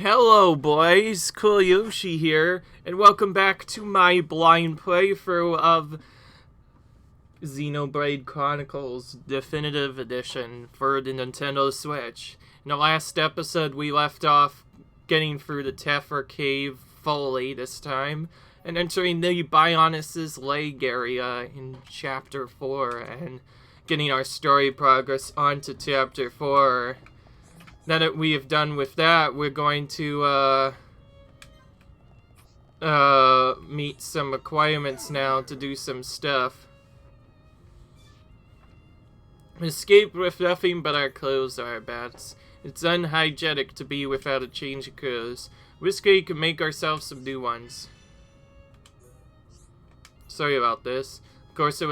Hello boys, Cool Yoshi here, and welcome back to my blind playthrough of Xenoblade Chronicles Definitive Edition for the Nintendo Switch. In the last episode we left off getting through the Tefra Cave fully this time, and entering the Bionis' leg area in Chapter 4, and getting our story progress onto Chapter 4. Now that we have done with that, we're going to meet some requirements now to do some stuff. Escape with nothing but our clothes, our bats. It's unhygienic to be without a change of clothes. We can make ourselves some new ones. Sorry about this. Of course,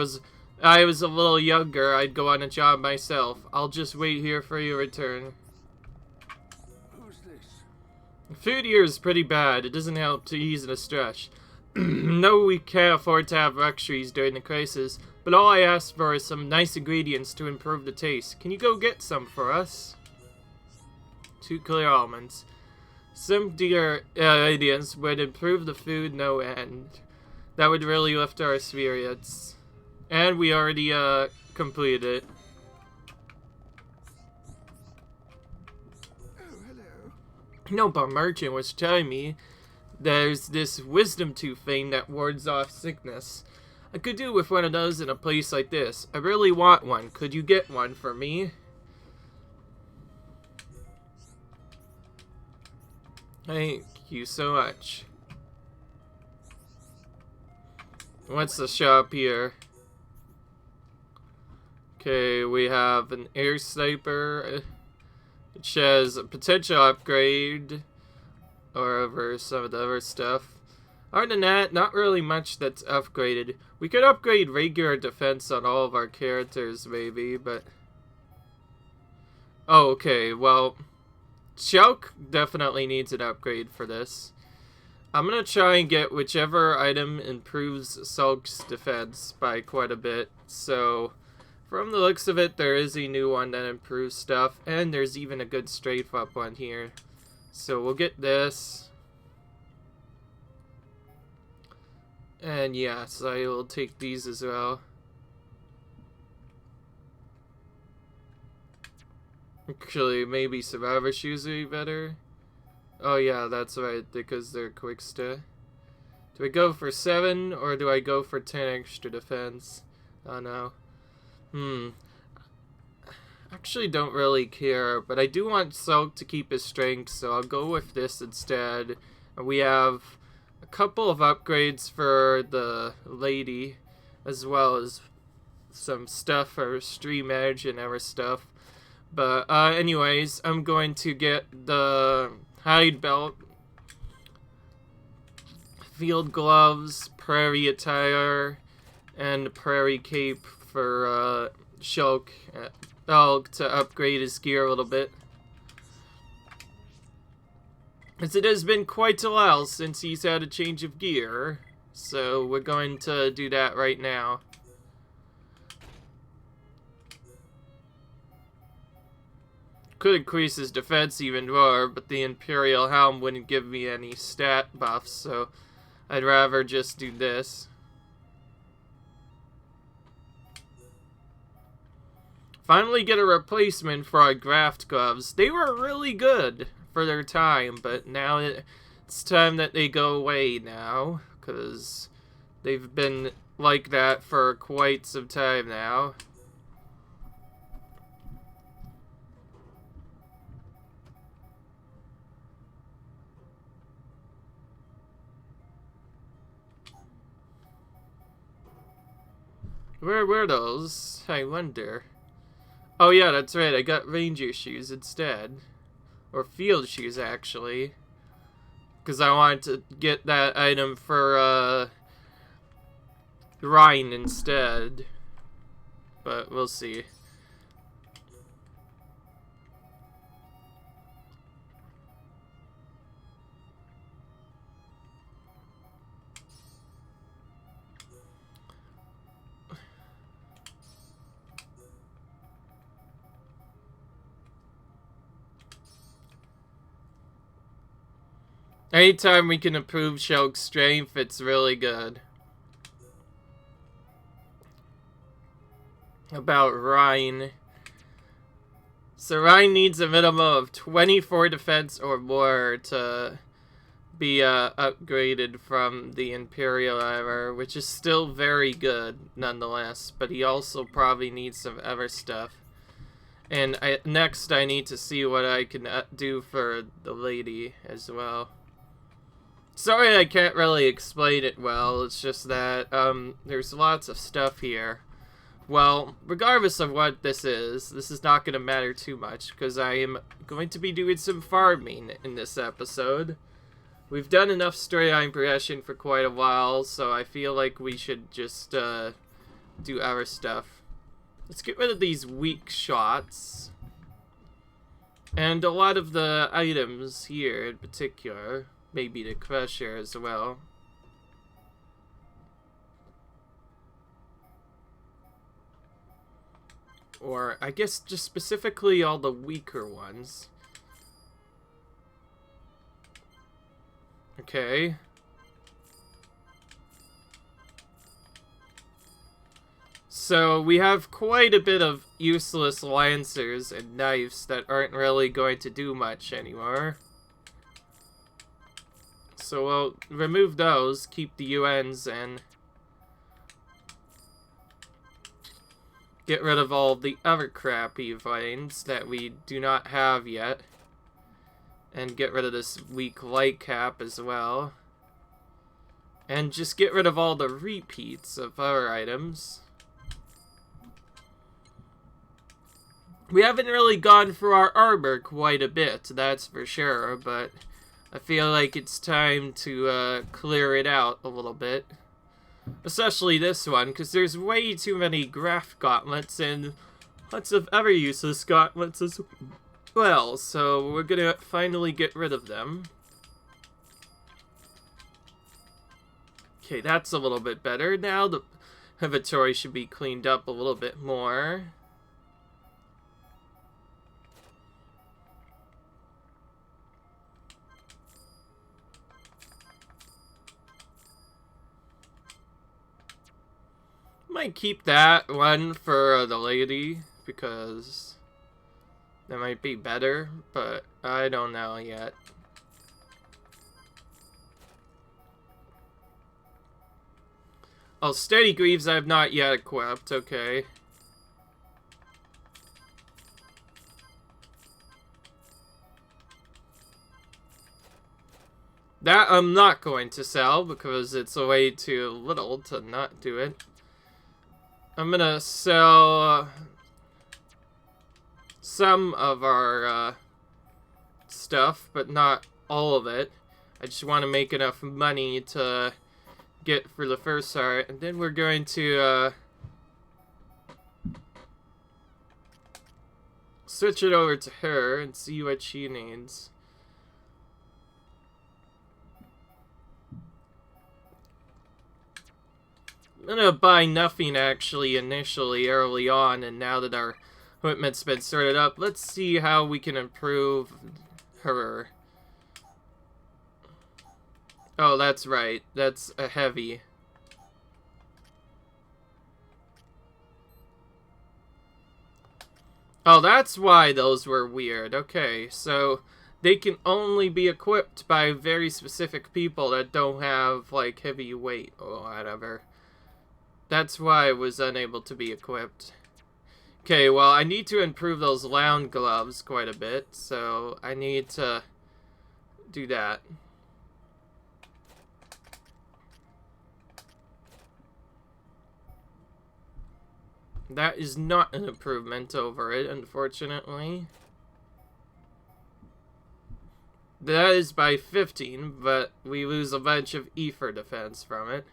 I was a little younger, I'd go on a job myself. I'll just wait here for your return. The food here is pretty bad. It doesn't help to ease the stress. No, we can't afford to have luxuries during the crisis, but all I ask for is some nice ingredients to improve the taste. Can you go get some for us? 2 clear almonds. Some dear ingredients would improve the food no end. That would really lift our spirits. And we already completed it. No, but merchant was telling me there's this wisdom tooth thing that wards off sickness. I could do with one of those in a place like this. I really want one. Could you get one for me? Thank you so much. What's the shop here? Okay, we have an air sniper. It says a potential upgrade over some of the other stuff. Other than that, not really much that's upgraded. We could upgrade regular defense on all of our characters, maybe, but... Oh, okay, well... Shulk definitely needs an upgrade for this. I'm gonna try and get whichever item improves Shulk's defense by quite a bit, so... From the looks of it, there is a new one that improves stuff, and there's even a good strafe-up one here. So we'll get this. And yes, I will take these as well. Actually, maybe survivor shoes would be better. Oh yeah, that's right, because they're quick stay. Do I go for 7, or do I go for 10 extra defense? Oh no. Actually don't really care, but I do want Sulk to keep his strength, so I'll go with this instead. We have a couple of upgrades for the lady, as well as some stuff for stream edge and other stuff. But anyways, I'm going to get the hide belt, field gloves, prairie attire, and prairie cape for Shulk to upgrade his gear a little bit. As it has been quite a while since he's had a change of gear, so we're going to do that right now. Could increase his defense even more, but the Imperial Helm wouldn't give me any stat buffs, so I'd rather just do this. Finally get a replacement for our graft gloves. They were really good for their time, but now it's time that they go away now, because they've been like that for quite some time now. Where were those? I wonder. Oh yeah, that's right, I got ranger shoes instead. Or field shoes, actually. Because I wanted to get that item for, Rhine instead. But we'll see. Anytime we can improve Shulk's strength, it's really good. About Rhine. So Rhine needs a minimum of 24 defense or more to be upgraded from the Imperial Ever, which is still very good nonetheless, but he also probably needs some Ever stuff. And next I need to see what I can do for the lady as well. Sorry I can't really explain it well, it's just that there's lots of stuff here. Well, regardless of what this is not going to matter too much, because I am going to be doing some farming in this episode. We've done enough storyline progression for quite a while, so I feel like we should just do our stuff. Let's get rid of these weak shots. And a lot of the items here in particular. Maybe the crusher as well. Or I guess just specifically all the weaker ones. Okay. So we have quite a bit of useless lancers and knives that aren't really going to do much anymore. So we'll remove those, keep the UNs, and get rid of all the other crappy vines that we do not have yet. And get rid of this weak light cap as well. And just get rid of all the repeats of our items. We haven't really gone through our armor quite a bit, that's for sure, but I feel like it's time to clear it out a little bit. Especially this one, because there's way too many graph gauntlets and lots of other useless gauntlets as well, so we're gonna finally get rid of them. Okay, that's a little bit better. Now the inventory should be cleaned up a little bit more. Might keep that one for the lady, because that might be better, but I don't know yet. Oh, Steady Greaves I have not yet equipped, okay. That I'm not going to sell, because it's way too little to not do it. I'm gonna sell some of our stuff, but not all of it. I just want to make enough money to get for the first art, and then we're going to switch it over to her and see what she needs. I'm gonna buy nothing actually initially early on, and now that our equipment's been sorted up, let's see how we can improve her. Oh, that's right. That's a heavy. Oh, that's why those were weird. Okay, so they can only be equipped by very specific people that don't have, like, heavy weight or whatever. That's why it was unable to be equipped. Okay, well, I need to improve those lounge gloves quite a bit, so I need to do that. That is not an improvement over it, unfortunately. That is by 15, but we lose a bunch of ether defense from it.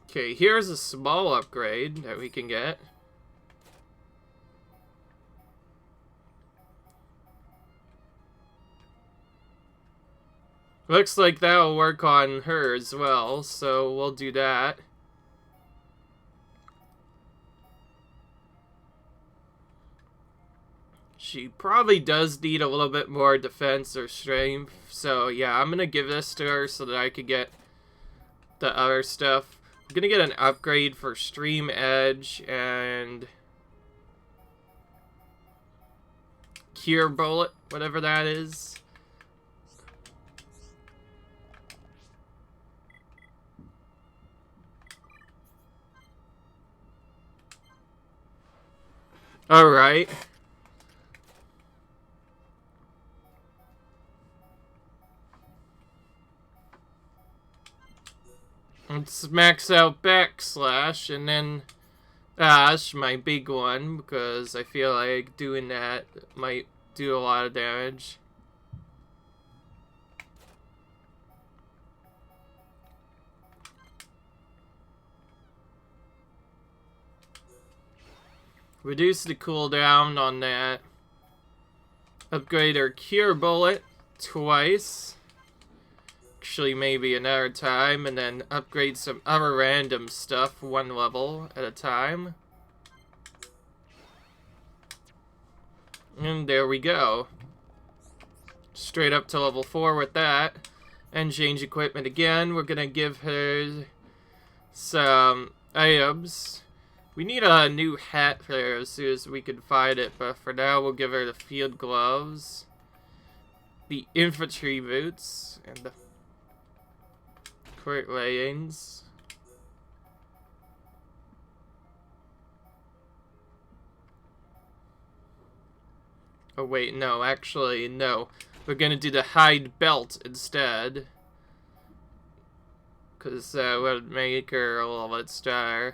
Okay, here's a small upgrade that we can get. Looks like that'll work on her as well, so we'll do that. She probably does need a little bit more defense or strength. So yeah, I'm gonna give this to her so that I could get the other stuff. I'm gonna get an upgrade for Stream Edge and Cure Bullet, whatever that is. Alright. Let's max out backslash and then dash, my big one, because I feel like doing that might do a lot of damage. Reduce the cooldown on that. Upgrade our Cure Bullet twice. Actually, maybe another time, and then upgrade some other random stuff one level at a time. And there we go. Straight up to level 4 with that. And change equipment again. We're gonna give her some items. We need a new hat for her as soon as we can find it, but for now we'll give her the field gloves, the infantry boots, and the quick leggings. Oh wait, no, actually, no. We're gonna do the hide belt instead. Because that would make her a little bit star.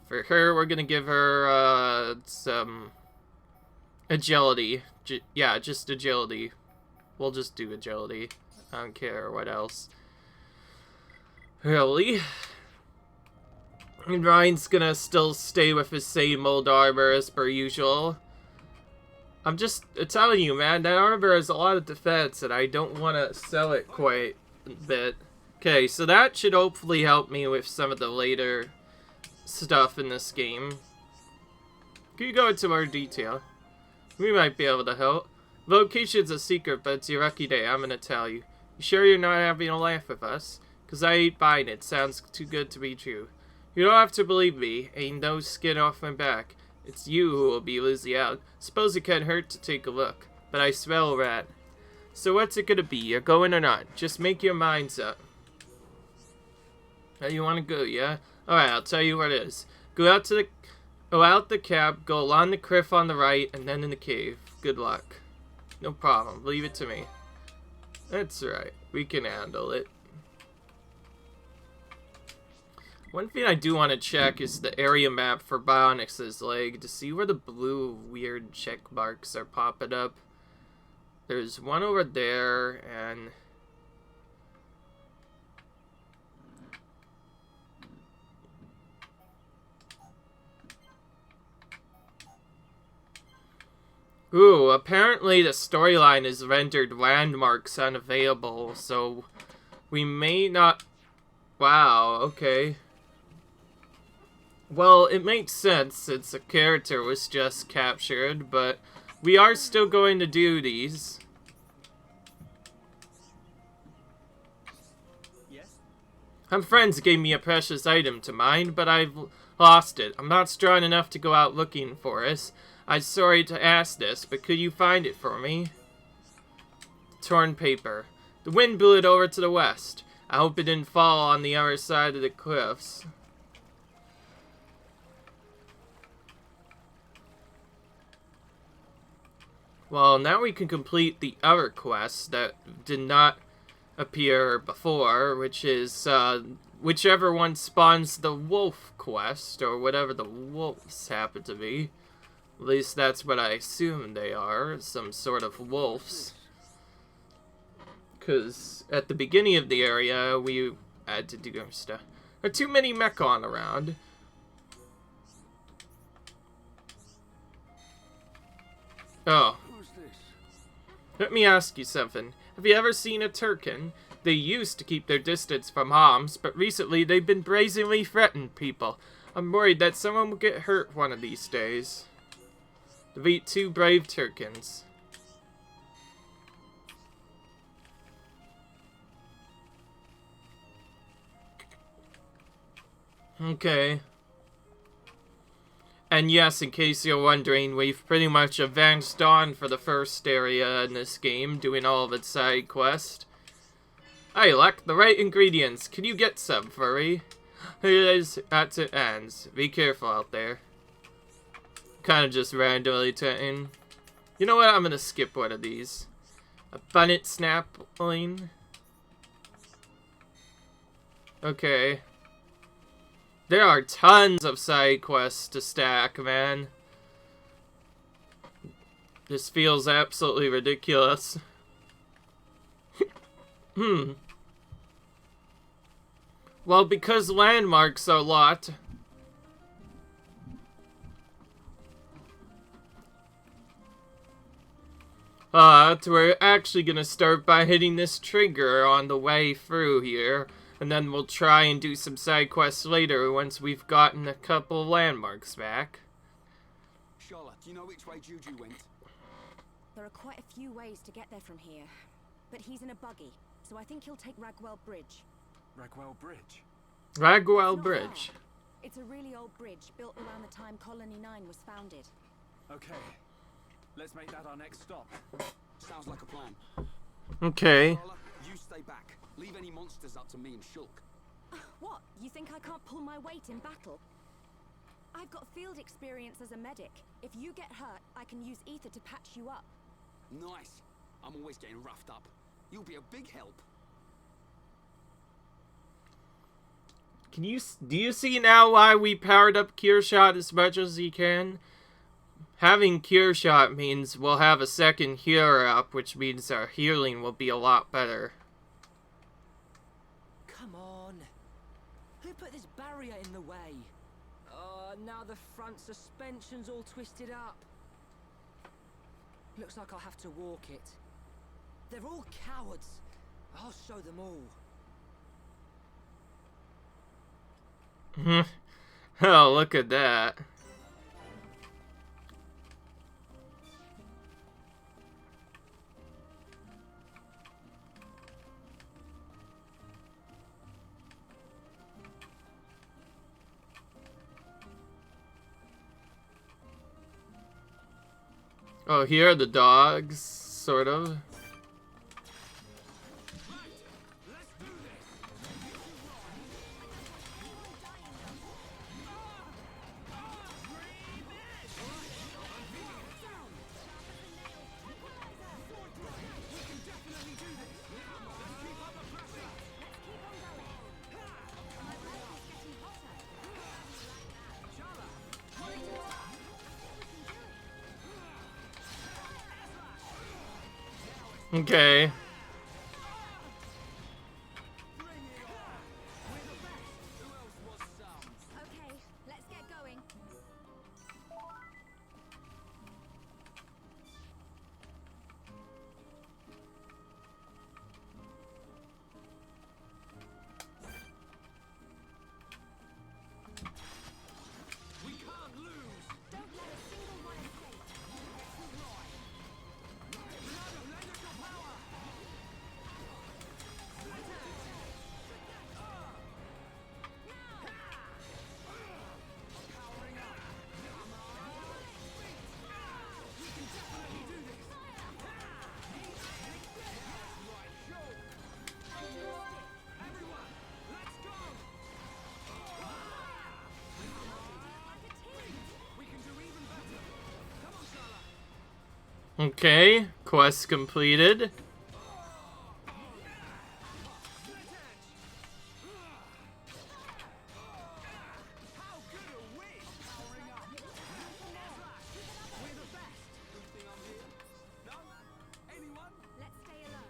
For her, we're gonna give her some agility. Yeah, just agility. We'll just do agility. I don't care what else. Really? And Ryan's gonna still stay with his same old armor as per usual. I'm just telling you, man, that armor has a lot of defense, and I don't want to sell it quite a bit. Okay, so that should hopefully help me with some of the later stuff in this game. Can you go into more detail? We might be able to help. Location's a secret, but it's your lucky day, I'm gonna tell you. You sure you're not having a laugh with us? Cause I ain't buying it, sounds too good to be true. You don't have to believe me, ain't no skin off my back. It's you who will be losing out. Suppose it can't hurt to take a look, but I smell a rat. So what's it gonna be, you're going or not? Just make your minds up. How you wanna go, yeah? Alright, I'll tell you what it is. Go out the cab, go along the cliff on the right, and then in the cave. Good luck. No problem, leave it to me. That's right, we can handle it. One thing I do want to check is the area map for Bionyx's leg to see where the blue weird check marks are popping up. There's one over there, and ooh, apparently the storyline is rendered landmarks unavailable, so we may not... Wow, okay. Well, it makes sense since the character was just captured, but we are still going to do these. Yes? Some friends gave me a precious item to mine, but I've lost it. I'm not strong enough to go out looking for it. I'm sorry to ask this, but could you find it for me? Torn paper. The wind blew it over to the west. I hope it didn't fall on the other side of the cliffs. Well, now we can complete the other quests that did not appear before, which is whichever one spawns the wolf quest, or whatever the wolves happen to be. At least that's what I assume they are, some sort of wolves. Because at the beginning of the area, we had to do stuff. There are too many mech on around. Oh. Let me ask you something. Have you ever seen a Turkin? They used to keep their distance from harms, but recently they've been brazenly threatening people. I'm worried that someone will get hurt one of these days. Defeat 2 brave Turkins. Okay. And yes, in case you're wondering, we've pretty much advanced on for the first area in this game, doing all of its side quests. I lack the right ingredients. Can you get some, furry? Here it is at it ends. Be careful out there. Kind of just randomly turning. You know what? I'm gonna skip one of these. Abundant snapling. Okay. There are tons of side quests to stack, man. This feels absolutely ridiculous. Well, because landmarks are a lot. We're actually gonna start by hitting this trigger on the way through here. And then we'll try and do some side quests later once we've gotten a couple landmarks back. Charlotte, do you know which way Juju went? There are quite a few ways to get there from here. But he's in a buggy, so I think he'll take Ragwell Bridge. Ragwell Bridge? Ragwell Bridge. It's a really old bridge built around the time Colony 9 was founded. Okay. Let's make that our next stop. Sounds like a plan. Okay. Charlotte, you stay back. Leave any monsters up to me and Shulk. What? You think I can't pull my weight in battle? I've got field experience as a medic. If you get hurt, I can use ether to patch you up. Nice. I'm always getting roughed up. You'll be a big help. Do you see now why we powered up Cure Shot as much as he can? Having Cure Shot means we'll have a second healer up, which means our healing will be a lot better. Come on. Who put this barrier in the way? Oh, now the front suspension's all twisted up. Looks like I'll have to walk it. They're all cowards. I'll show them all. Oh, look at that. Oh, here are the dogs, sort of. Okay. Okay, let's get going. We can't lose. Don't let a single one escape. Okay, quest completed. Let's stay alert.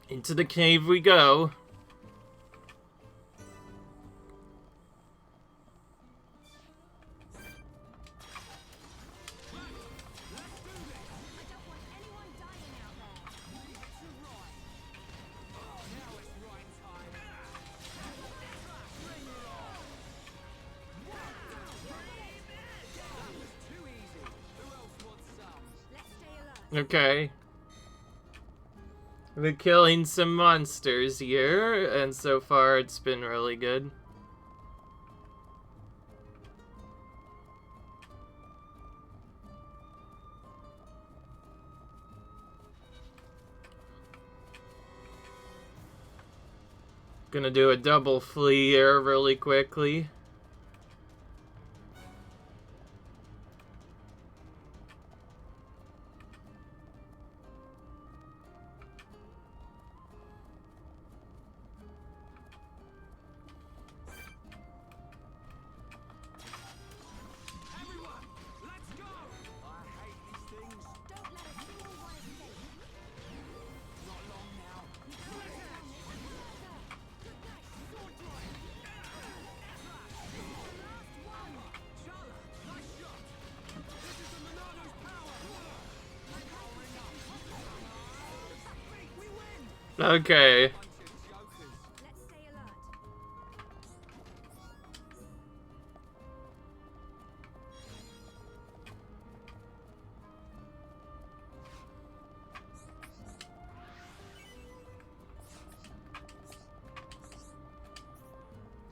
Into the cave we go. Okay. We're killing some monsters here, and so far it's been really good. Gonna do a double flee here really quickly. Everyone, let's go! I hate these things. Don't let a single one escape. Not long now. Chala, nice shot. This is the Monado's power. We win. Okay. Bunch of jokers. Let's stay alert.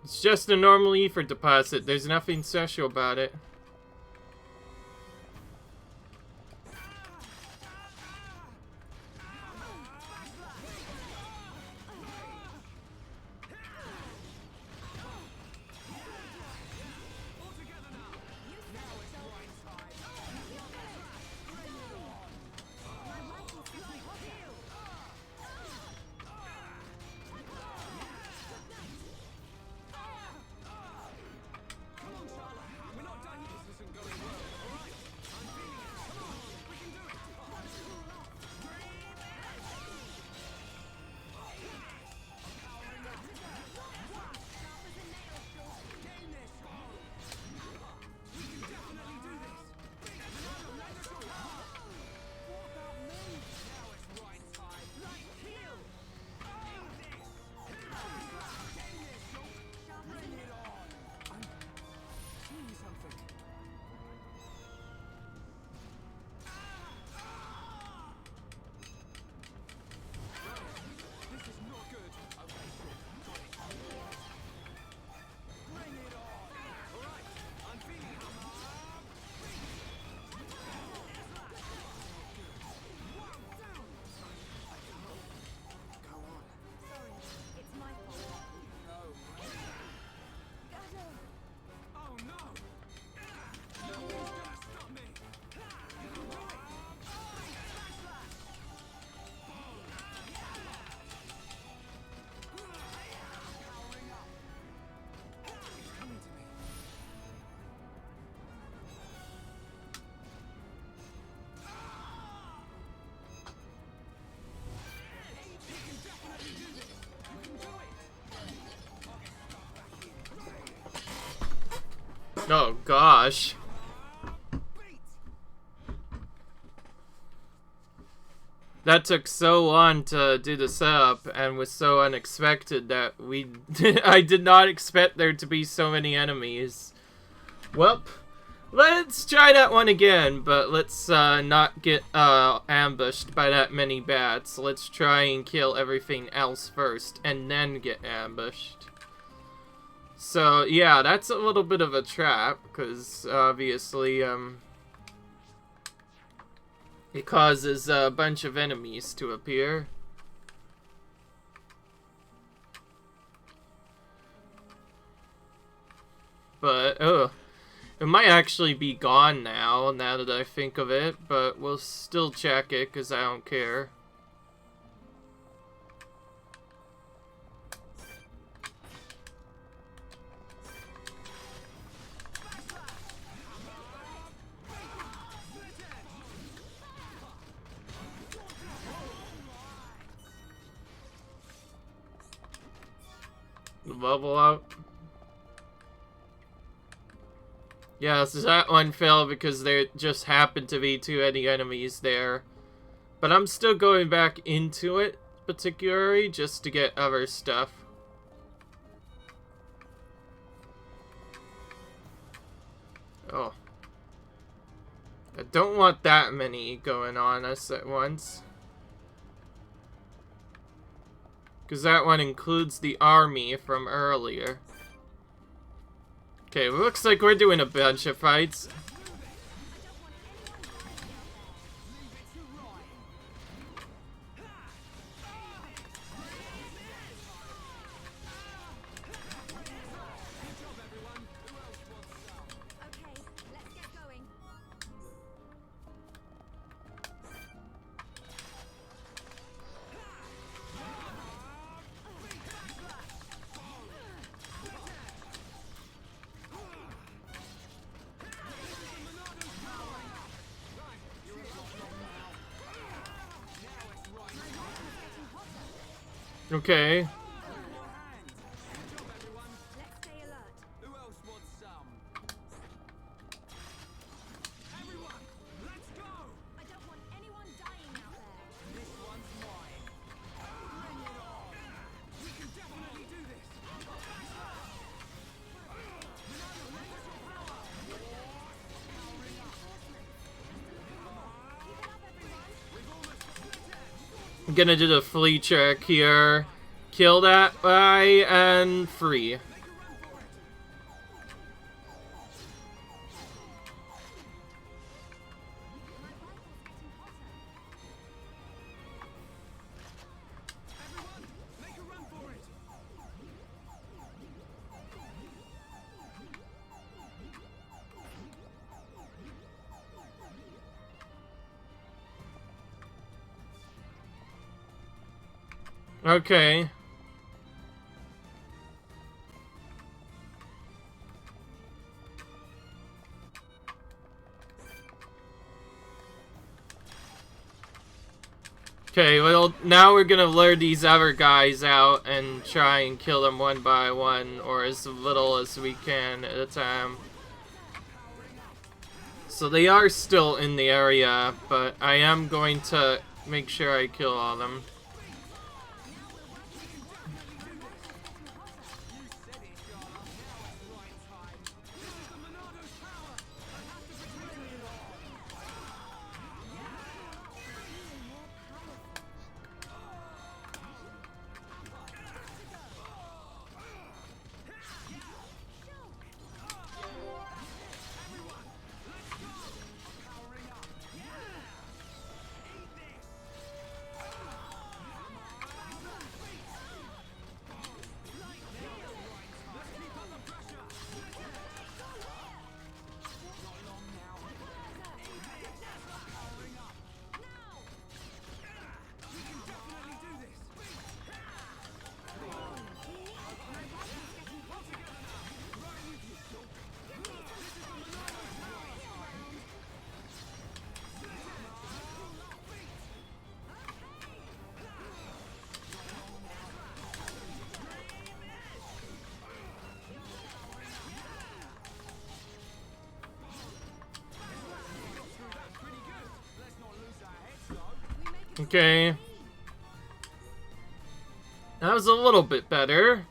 It's just a normal ether deposit. There's nothing special about it. All together now. Now it's right time. My lighting sees me hotter. Come on, Chala. We're not done yet. This isn't going well. All right. I'm feeling it. Come on. We can do it. Getting this. We can definitely do this. Monado, lend us your power. What about me? Now it's right time. Light heal. Getting this. Bring it on. I'm seeing something. This is not good. Okay, sure. Got it. Bring it on. All right. I'm feeling it. Go on. Sorry, it's my fault. No. Gado. Oh no! Nothing's gonna stop me! Powering up! It's coming to me! You can definitely do this! You can do it! I'll get stuck back in. Oh gosh. Beat! That took so long to do the setup and was so unexpected that I did not expect there to be so many enemies. Well, let's try that one again, but let's not get ambushed by that many bats. Let's try and kill everything else first and then get ambushed. So yeah, that's a little bit of a trap because obviously it causes a bunch of enemies to appear. But, oh, it might actually be gone now that I think of it, but we'll still check it because I don't care. Level up. Yeah, so that one fell because there just happened to be too many enemies there. But I'm still going back into it, particularly, just to get other stuff. Oh. I don't want that many going on us at once. Because that one includes the army from earlier. Okay, looks like we're doing a bunch of fights. Okay. Let's stay alert. Who else wants some? Everyone, let's go! I don't want anyone dying out there. This one's mine. Bring it on! We can definitely do this! I'm gonna do the flea check here. Kill that guy and free. Make a run for it! Okay. Okay, well, now we're gonna lure these other guys out and try and kill them one by one, or as little as we can at a time. So they are still in the area, but I am going to make sure I kill all of them. Okay. That was a little bit better.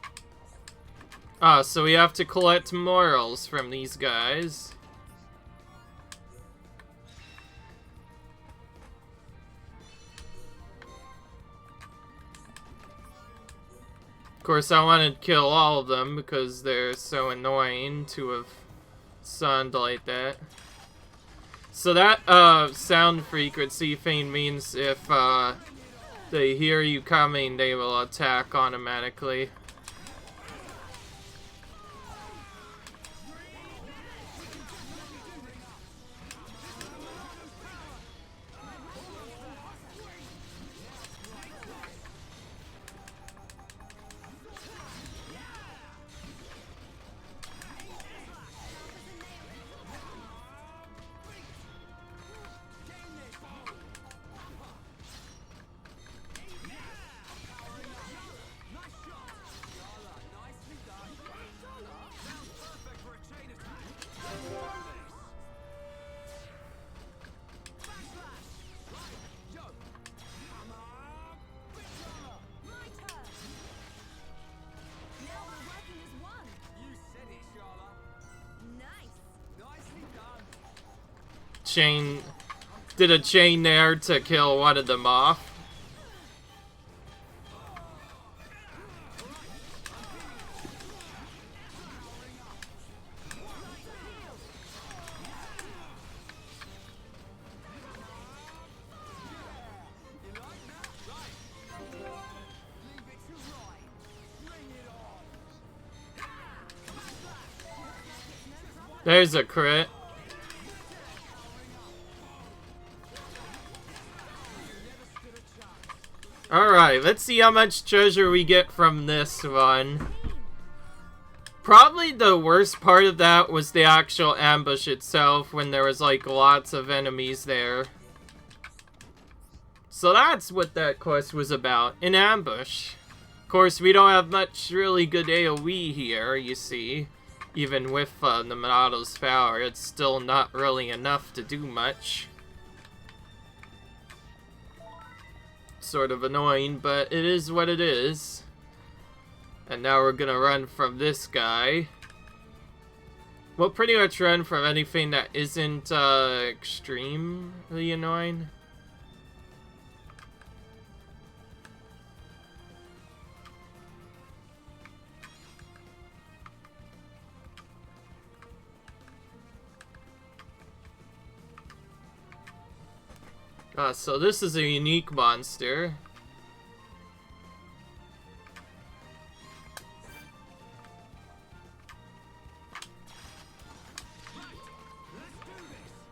Ah, so we have to collect morals from these guys. Of course, I want to kill all of them because they're so annoying to have sunned like that. So that sound frequency thing means if they hear you coming, they will attack automatically. chain... Did a chain there to kill one of them off. There's a crit. Alright, let's see how much treasure we get from this one. Probably the worst part of that was the actual ambush itself, when there was like lots of enemies there. So that's what that quest was about, an ambush. Of course, we don't have much really good AoE here, you see. Even with the Monato's power, it's still not really enough to do much. Sort of annoying, but it is what it is. And now we're gonna run from this guy. We'll pretty much run from anything that isn't extremely annoying. So this is a unique monster.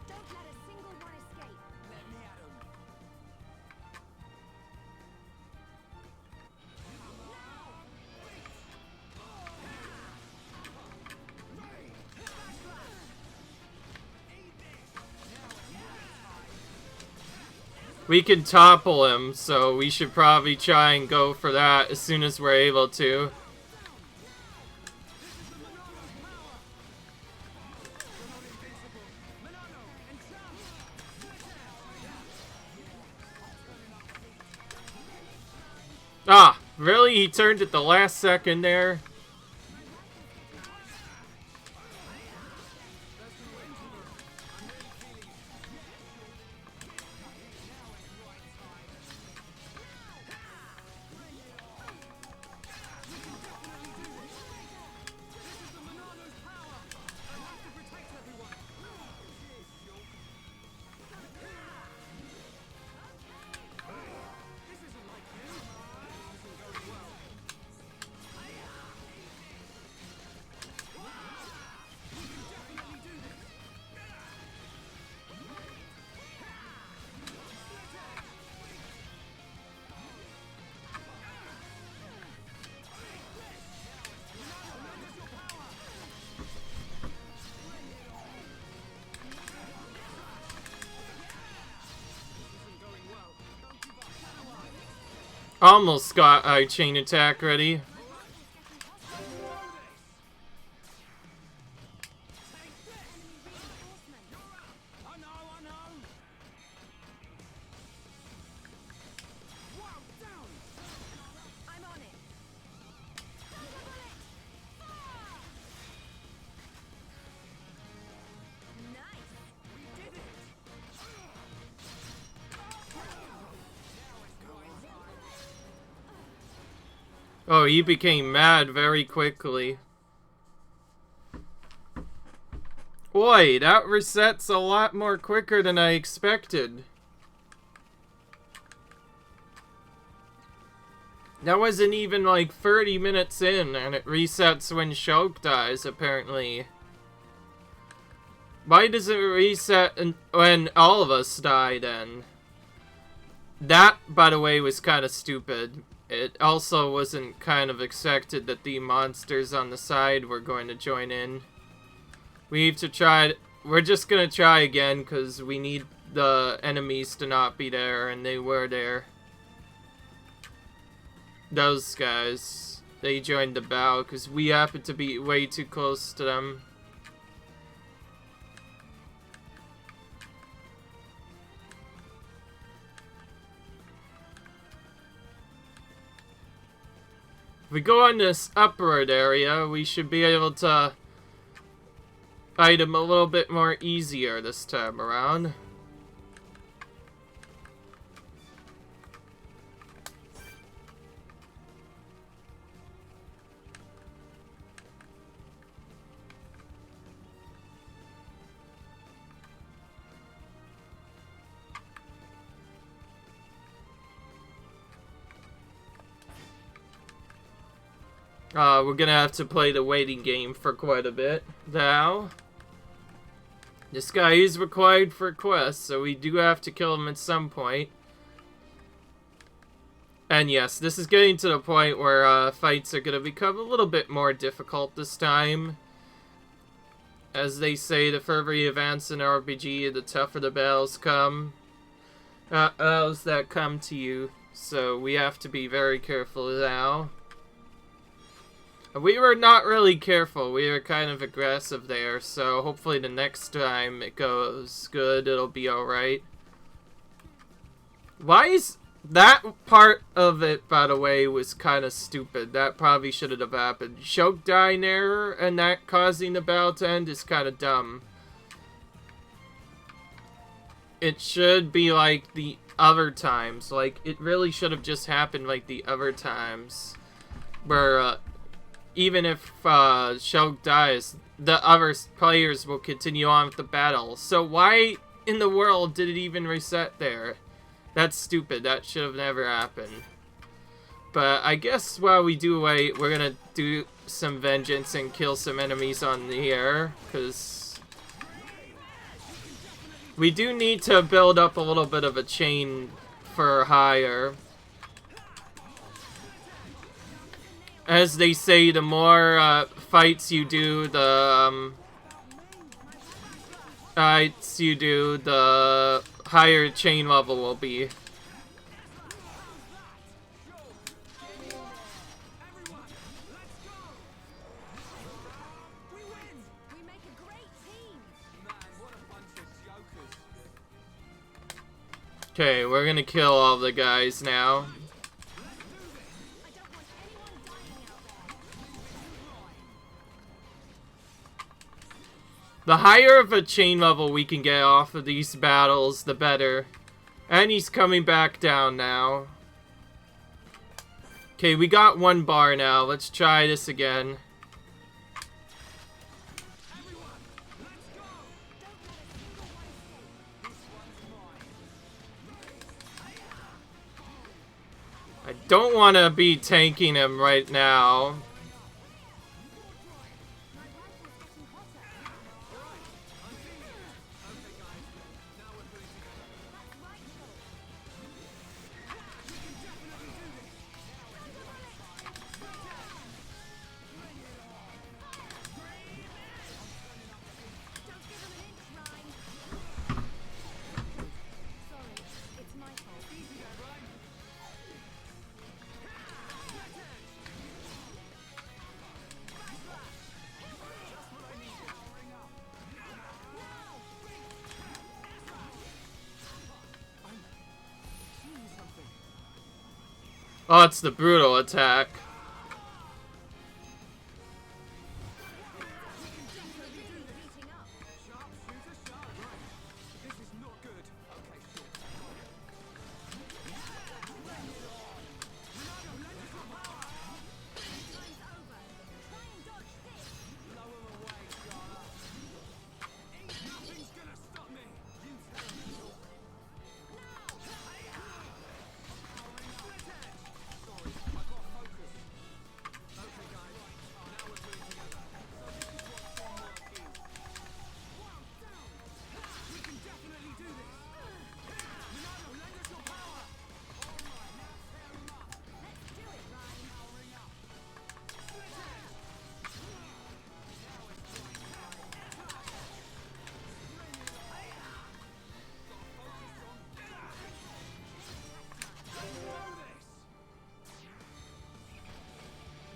Don't let a single one escape. Let me at 'em. We can topple him, so we should probably try and go for that as soon as we're able to. Ah, really? He turned at the last second there? Almost got a chain attack ready. I know. Wow, down. I'm on it. Nice. We did it. Oh, he became mad very quickly. Boy, that resets a lot more quicker than I expected. That wasn't even like 30 minutes in, and it resets when Shulk dies, apparently. Why does it reset when all of us die, then? That, by the way, was kind of stupid. It also wasn't kind of expected that the monsters on the side were going to join in. We need to try... We're just gonna try again, because we need the enemies to not be there, and they were there. Those guys. They joined the battle, because we happened to be way too close to them. If we go on this upward area, we should be able to item a little bit more easier this time around. We're gonna have to play the waiting game for quite a bit now. This guy is required for quests, so we do have to kill him at some point. And yes, this is getting to the point where fights are gonna become a little bit more difficult this time. As they say, the further you advance in RPG, the tougher the battles come. Battles that come to you. So we have to be very careful now. We were not really careful, we were kind of aggressive there, so hopefully the next time it goes good, it'll be alright. Why is... that part of it, by the way, was kind of stupid. That probably shouldn't have happened. Choke dying error and that causing the battle to end is kind of dumb. It should be like the other times. Like, it really should have just happened like the other times. Where, even if Shulk dies, the other players will continue on with the battle. So why in the world did it even reset there? That's stupid. That should have never happened. But I guess while we do wait, we're gonna do some vengeance and kill some enemies on the air, because we do need to build up a little bit of a chain for hire. As they say, the more fights you do, the higher chain level will be. Okay, we're gonna kill all the guys now. The higher of a chain level we can get off of these battles, the better. And he's coming back down now. Okay, we got one bar now. Let's try this again. I don't want to be tanking him right now. Oh, it's the brutal attack.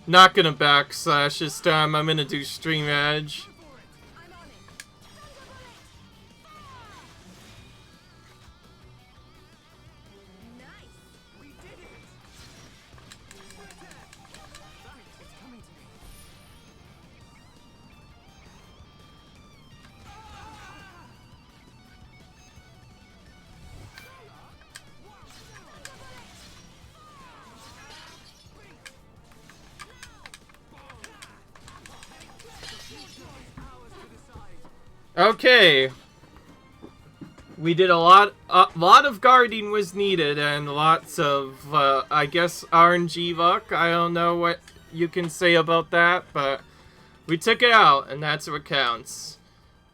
Not gonna backslash this time. I'm gonna do Stream Edge. Okay. We did a lot of guarding was needed, and lots of, I guess, RNG luck. I don't know what you can say about that, but we took it out, and that's what counts.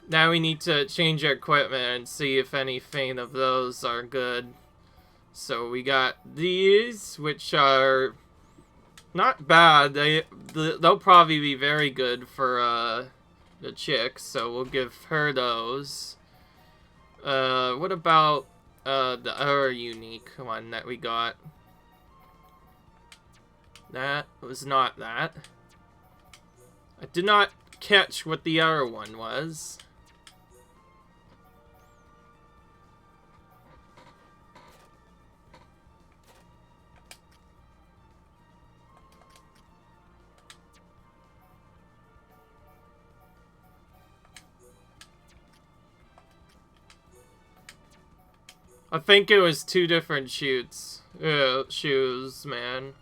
Now we need to change our equipment and see if anything of those are good. So we got these, which are not bad. They'll probably be very good for the chick, so we'll give her those. What about the other unique one that we got? That was not that. I did not catch what the other one was. I think it was two different shoes, man.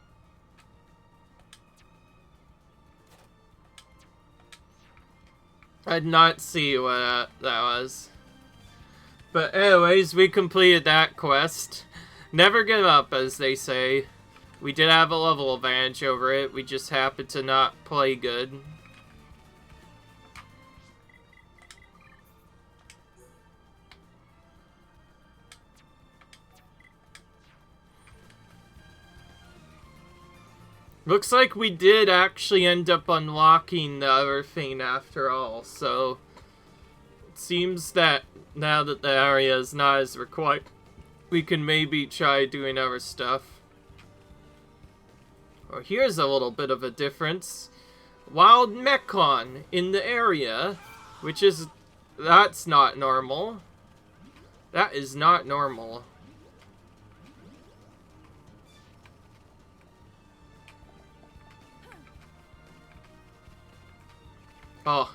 I did not see what that was. But anyways, we completed that quest. Never give up, as they say. We did have a level advantage over it. We just happened to not play good. Looks like we did actually end up unlocking the other thing after all, so it seems that now that the area is not as required, we can maybe try doing other stuff. Well, here's a little bit of a difference. Wild mechon in the area, which is, that's not normal. That is not normal. Oh,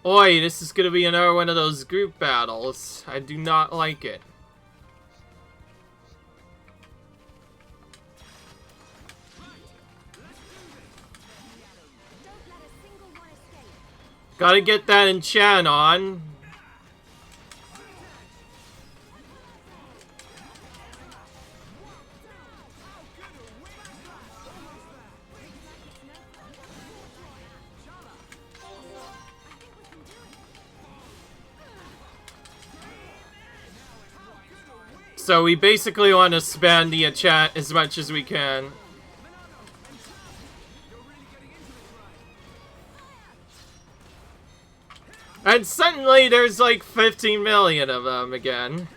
oi, this is gonna be another one of those group battles. I do not like it. Gotta get that enchant on. So we basically want to spam the enchant as much as we can. And suddenly there's like 15 million of them again.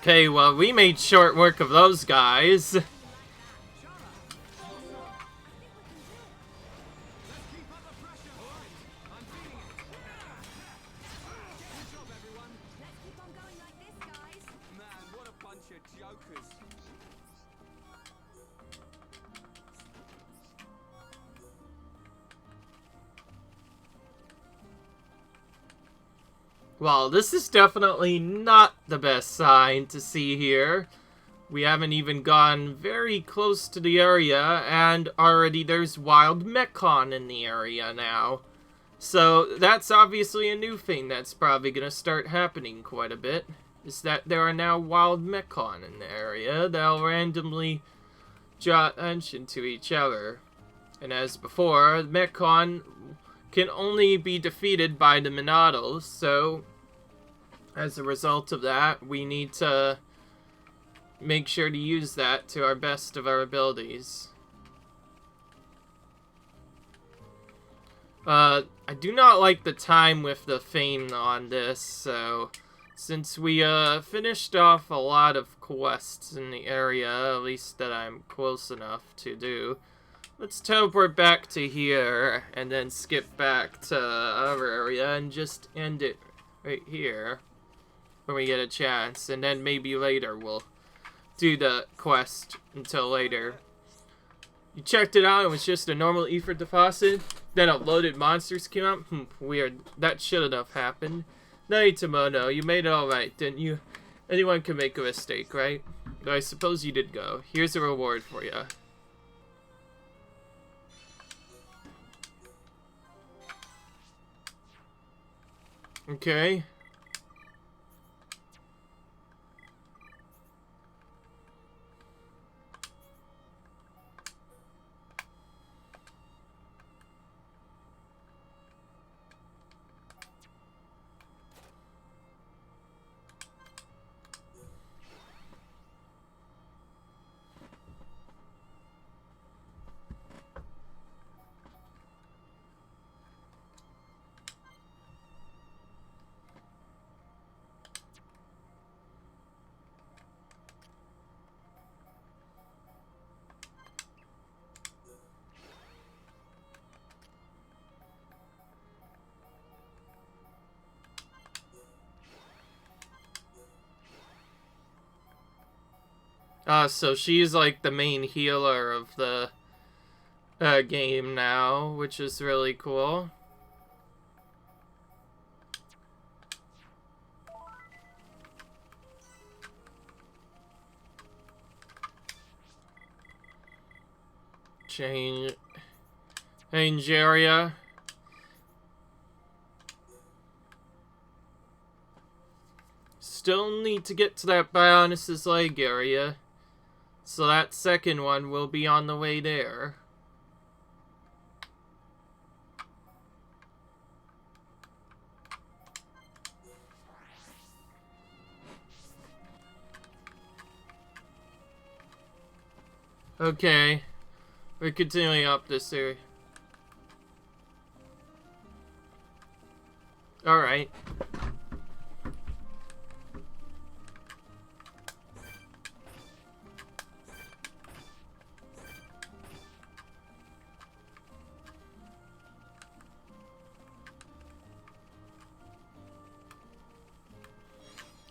Okay, well, we made short work of those guys. Well, this is definitely not the best sign to see here. We haven't even gone very close to the area, and already there's wild mechon in the area now. So that's obviously a new thing that's probably going to start happening quite a bit, is that there are now wild mechon in the area that'll randomly draw attention to each other. And as before, mechon can only be defeated by the Monados, so as a result of that, we need to make sure to use that to our best of our abilities. I do not like the time with the Fane on this, so since we finished off a lot of quests in the area, at least that I'm close enough to do, let's teleport back to here and then skip back to our area and just end it right here when we get a chance, and then maybe later we'll do the quest until later. You checked it out, it was just a normal ether deposit, then uploaded monsters came up? Weird. That shouldn't have happened. No, Itamono, you made it alright, didn't you? Anyone can make a mistake, right? Though I suppose you did go. Here's a reward for you. Okay. So she's like the main healer of the game now, which is really cool. Change area. Still need to get to that Bionis' leg area. So that second one will be on the way there. Okay. We're continuing up this area. Alright.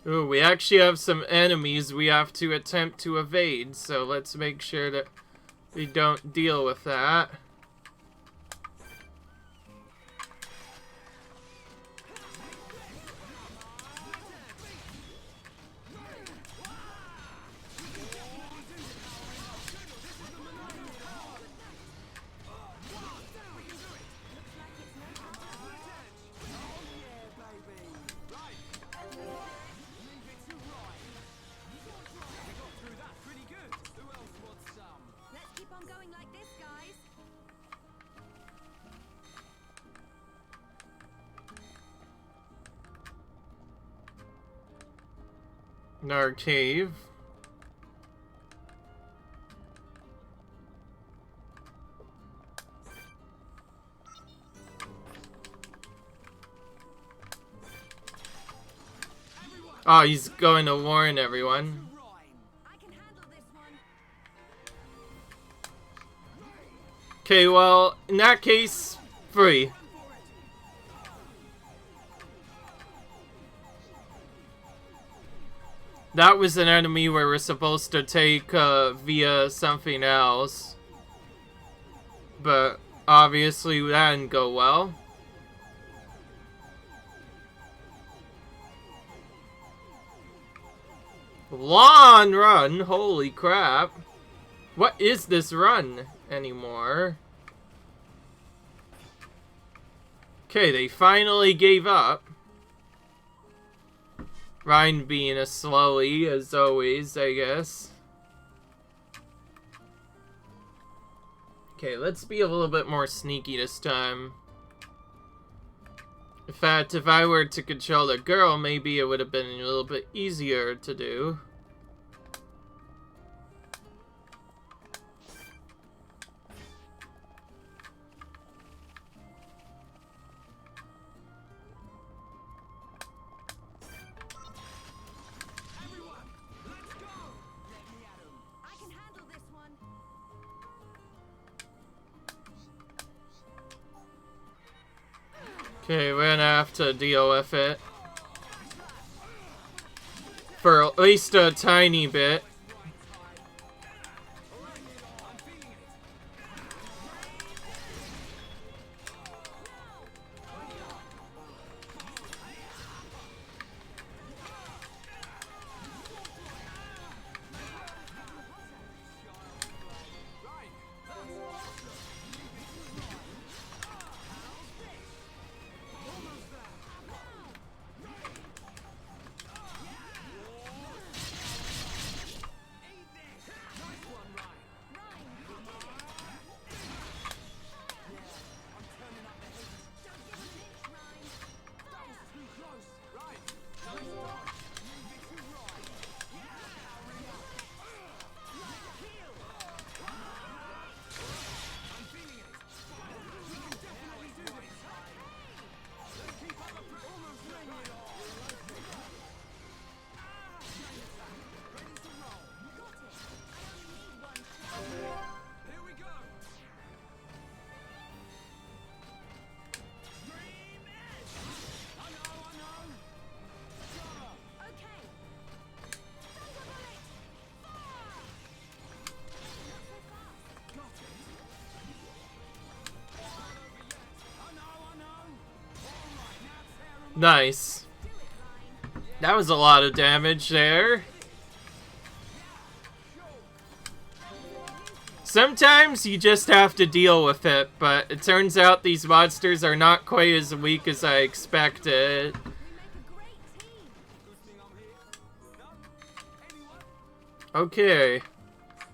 Ooh, we actually have some enemies we have to attempt to evade, so let's make sure that we don't deal with that. In our cave. Oh, he's going to warn everyone. Okay, well, in that case, free. That was an enemy we were supposed to take via something else. But obviously that didn't go well. Long run, holy crap. What is this run anymore? Okay, they finally gave up. Ryan being a slowy, as always, I guess. Okay, let's be a little bit more sneaky this time. In fact, if I were to control a girl, maybe it would have been a little bit easier to do. Everyone, let's go! Let me at 'em. I can handle this one. Okay, we're gonna have to deal with it. For at least a tiny bit. Here we go! Stream edge! I know! Okay. Thunder bullet! Fire! Not so fast. I know! Alright, now tear 'em Nice. Do it, Ryan. That was a lot of damage there. Sometimes you just have to deal with it, but it turns out these monsters are not quite as weak as I expected. We make a great team. Good thing I'm here. No? Anyone? Okay.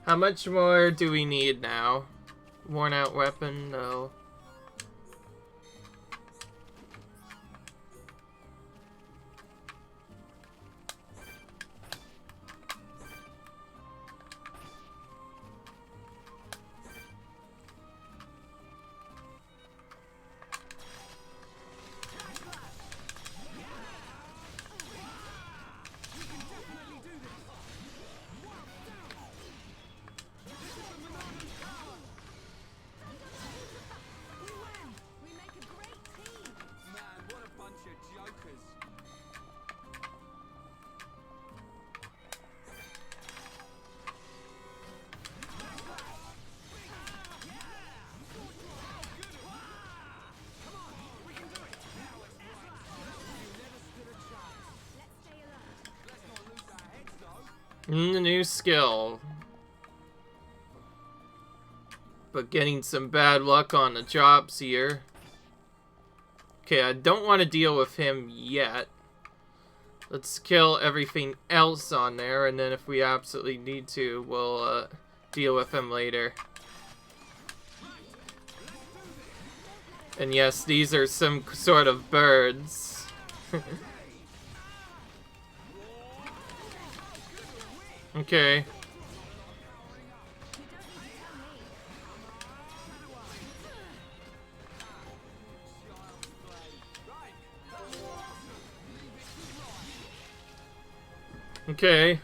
How much more do we need now? Worn out weapon? No. We make a great team. Man, what a bunch of jokers. Let's stay alert. Let's not lose our heads though. The new skill. But getting some bad luck on the jobs here. Okay, I don't want to deal with him yet. Let's kill everything else on there, and then if we absolutely need to, we'll deal with him later. And yes, these are some sort of birds. Okay. Okay.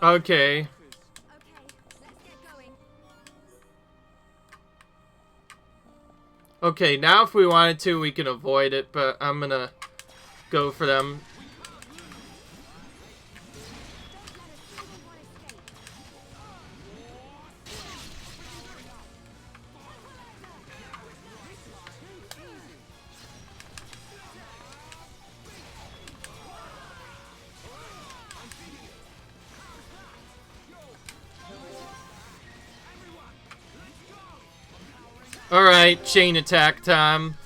Okay. Okay, let's get going. Okay, now if we wanted to, we can avoid it, but I'm gonna go for them. Don't let a single one escape. Alright, chain attack time.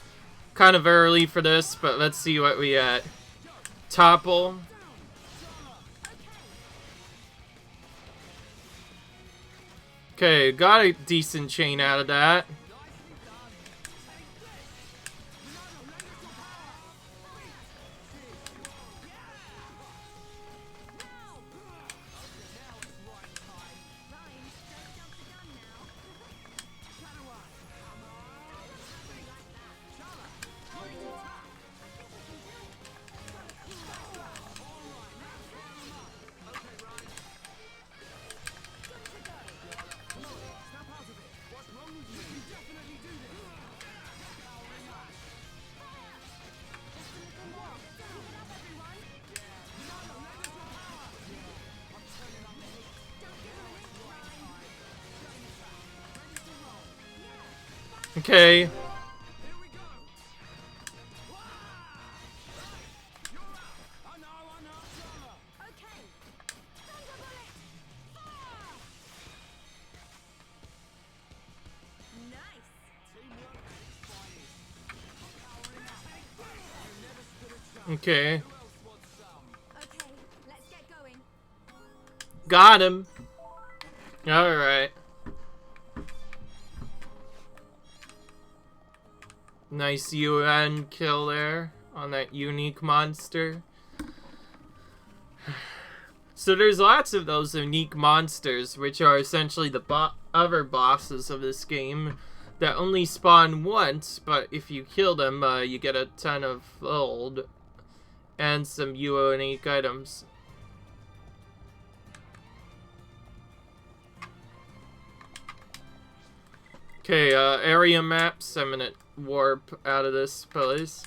Kind of early for this, but let's see what we got. Topple. Okay, got a decent chain out of that. Okay. Here we go. You're out. I know. Okay. Thunderbolt! Fire! Nice. Teamwork at its finest. I'm powering up. You never stood a chance. Okay. Who else wants some? Okay, let's get going. Got him. Alright. Nice UN kill there on that unique monster. So there's lots of those unique monsters, which are essentially the other bosses of this game, that only spawn once, but if you kill them, you get a ton of gold and some unique items. Okay, area maps. I'm gonna warp out of this place.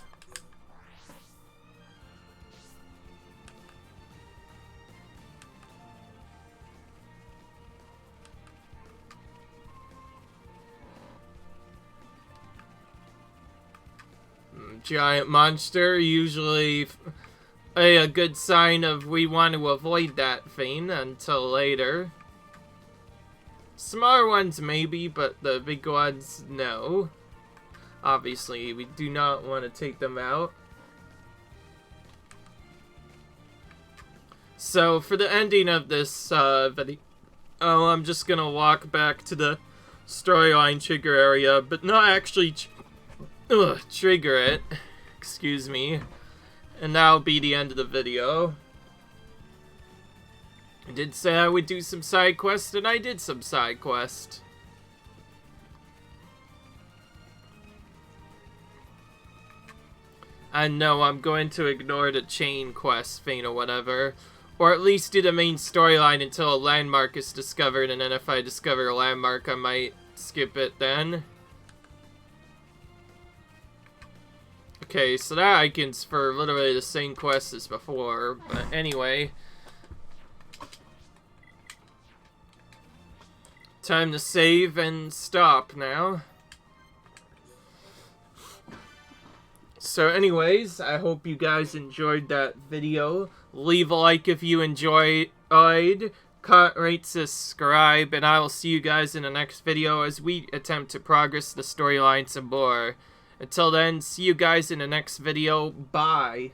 Giant monster, usually a good sign of we want to avoid that thing until later. Smaller ones maybe, but the big ones no. Obviously, we do not want to take them out. So, for the ending of this video, I'm just gonna walk back to the storyline trigger area, but not actually trigger it. Excuse me. And that'll be the end of the video. I did say I would do some side quests, and I did some side quests. And no, I'm going to ignore the chain quest thing or whatever. Or at least do the main storyline until a landmark is discovered, and then if I discover a landmark, I might skip it then. Okay, so that icon's for literally the same quest as before, but anyway. Time to save and stop now. So anyways, I hope you guys enjoyed that video. Leave a like if you enjoyed. Comment, rate, subscribe, and I will see you guys in the next video as we attempt to progress the storyline some more. Until then, see you guys in the next video. Bye.